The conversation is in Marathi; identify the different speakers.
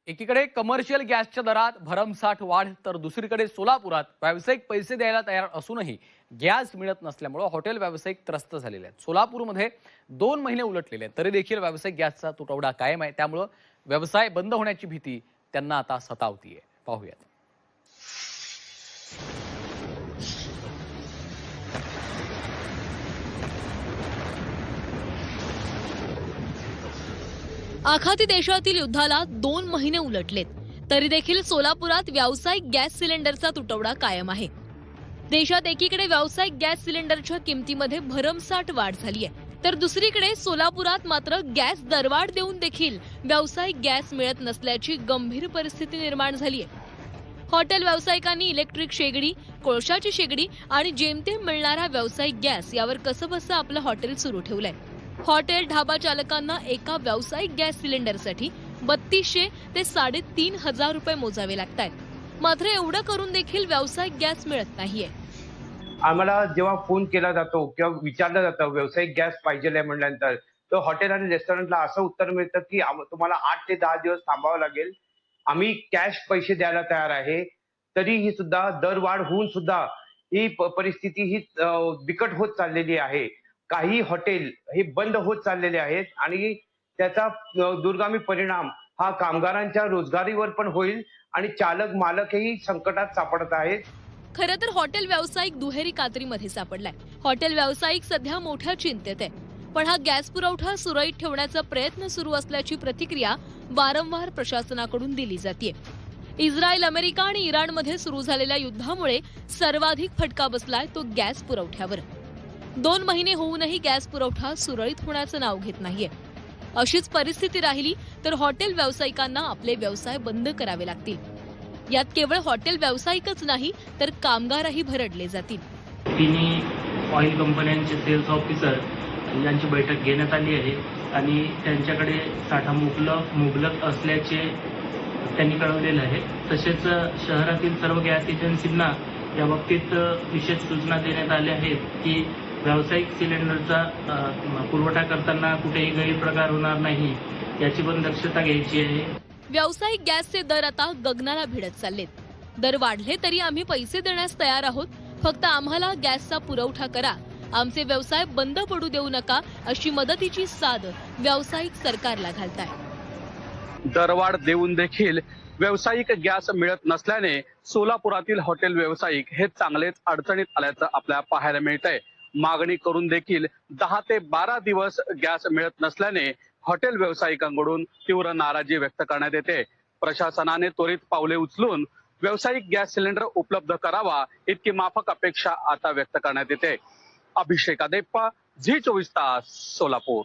Speaker 1: एकीकडे कमर्शियल गॅसच्या दरात भरमसाठ वाढ तर दुसरीकडे सोलापुरात व्यावसायिक पैसे द्यायला तयार असूनही गॅस मिळत नसल्यामुळे हॉटेल व्यावसायिक त्रस्त झालेले आहेत। सोलापूरमध्ये 2 महिने उलटलेले आहेत तरी देखील व्यावसायिक गॅसचा तुटवडा कायम आहे। त्यामुळे व्यवसाय बंद होण्याची भीती त्यांना आता सतावतीये। पाहूयात।
Speaker 2: आखाती देशातील युद्धाला 2 महिने उलटलेत तरी देखील सोलापुरात व्यावसायिक गॅस सिलेंडरचा तुटवडा कायम आहे। देशात एकीकडे व्यावसायिक गॅस सिलेंडरच्या किमतीमध्ये भरमसाठ वाढ झाली आहे, तर दुसरीकडे सोलापुरात मात्र गॅस दरवाढ देऊन देखील व्यावसायिक गॅस मिळत नसल्याची गंभीर परिस्थिती निर्माण झाली आहे। हॉटेल व्यावसायिकांनी इलेक्ट्रिक शेगडी, कोळशाची शेगडी आणि जेमतेम मिळणारा व्यावसायिक गॅस यावर कसंबसं आपलं हॉटेल सुरू ठेवलंय। हॉटेल ढाबा चालकांना एका व्यावसायिक गॅस सिलेंडरसाठी 3200 ते 3500 रुपये मोजावे लागतात। मात्र एवढं करून देखील व्यावसायिक गॅस मिळत नाहीये।
Speaker 3: आम्हाला जेव्हा फोन केला जातो किंवा विचारलं जातं व्यावसायिक गॅस पाहिजे म्हटल्यानंतर, तर हॉटेल आणि रेस्टॉरंटला असं उत्तर मिळतं की तुम्हाला 8 ते 10 दिवस थांबावं लागेल, आम्ही कॅश पैसे द्यायला तयार आहे। तरीही सुद्धा दरवाढ होऊन सुद्धा ही परिस्थिती ही बिकट होत चाललेली आहे। काही हॉटेल हे बंद होत चाललेले आहेत आणि त्याचा दूरगामी परिणाम हा कामगारांच्या रोजगारीवर पण होईल आणि चालक मालकही संकटात सापडत आहेत।
Speaker 2: खरं तर हॉटेल व्यावसायिक दुहेरी कात्रीमध्ये सापडलाय। हॉटेल व्यावसायिक सध्या मोठ्या चिंतेत आहे, पण हा गॅस पुरवठा सुरळीत ठेवण्याचा प्रयत्न सुरू असल्याची प्रतिक्रिया वारंवार प्रशासनाकडून दिली जाते। इस्रायल, अमेरिका आणि इराणमध्ये सुरू झालेल्या युद्धामुळे सर्वाधिक फटका बसलाय तो गॅस पुरवठ्यावर। 2 महिने होऊनही गॅस पुरवठा सुरळीत होण्याचं नाव घेत नाहीये। अशीच परिस्थिती राहिली तर हॉटेल व्यावसायिकांना आपले व्यवसाय बंद करावे लागतील। यात केवळ हॉटेल व्यावसायिकच नाही तर कामगारही भरडले जातील।
Speaker 4: तिन्ही ऑइल कंपन्यांचे सेल्स ऑफिसर यांची बैठक घेण्यात आली आहे आणि त्यांच्याकडे साठा मुबलक असल्याचे त्यांनी कळवलेलं आहे। तसेच शहरातील सर्व गॅस एजन्सींना या बाबतीत विशेष सूचना देण्यात आल्या आहेत की व्यावसायिक सिलेंडरचा पुरवठा करताना कुठेही गैरप्रकार होणार नाही याची पण दक्षता घ्यायची आहे।
Speaker 2: व्यावसायिक गॅसचे दर आता गगनाला भिडत चाललेत। दर वाढले तरी आम्ही पैसे देण्यास तयार आहोत, फक्त आम्हाला गॅसचा पुरवठा करा, आमचे व्यवसाय बंद पडू देऊ नका, अशी मदतीची साद व्यावसायिक सरकारला घालताय।
Speaker 5: दरवाढ देऊन देखील व्यावसायिक गॅस मिळत नसल्याने सोलापुरातील हॉटेल व्यावसायिक हे चांगलेच अडचणीत आल्याचं आपल्याला पाहायला मिळतंय। मागणी करून देखील 10 ते 12 दिवस गॅस मिळत नसल्याने हॉटेल व्यावसायिकांकडून तीव्र नाराजी व्यक्त करण्यात येते। प्रशासनाने त्वरित पावले उचलून व्यावसायिक गॅस सिलेंडर उपलब्ध करावा इतकी माफक अपेक्षा आता व्यक्त करण्यात येते। अभिषेक अदेप्पा, झी 24 तास, सोलापूर।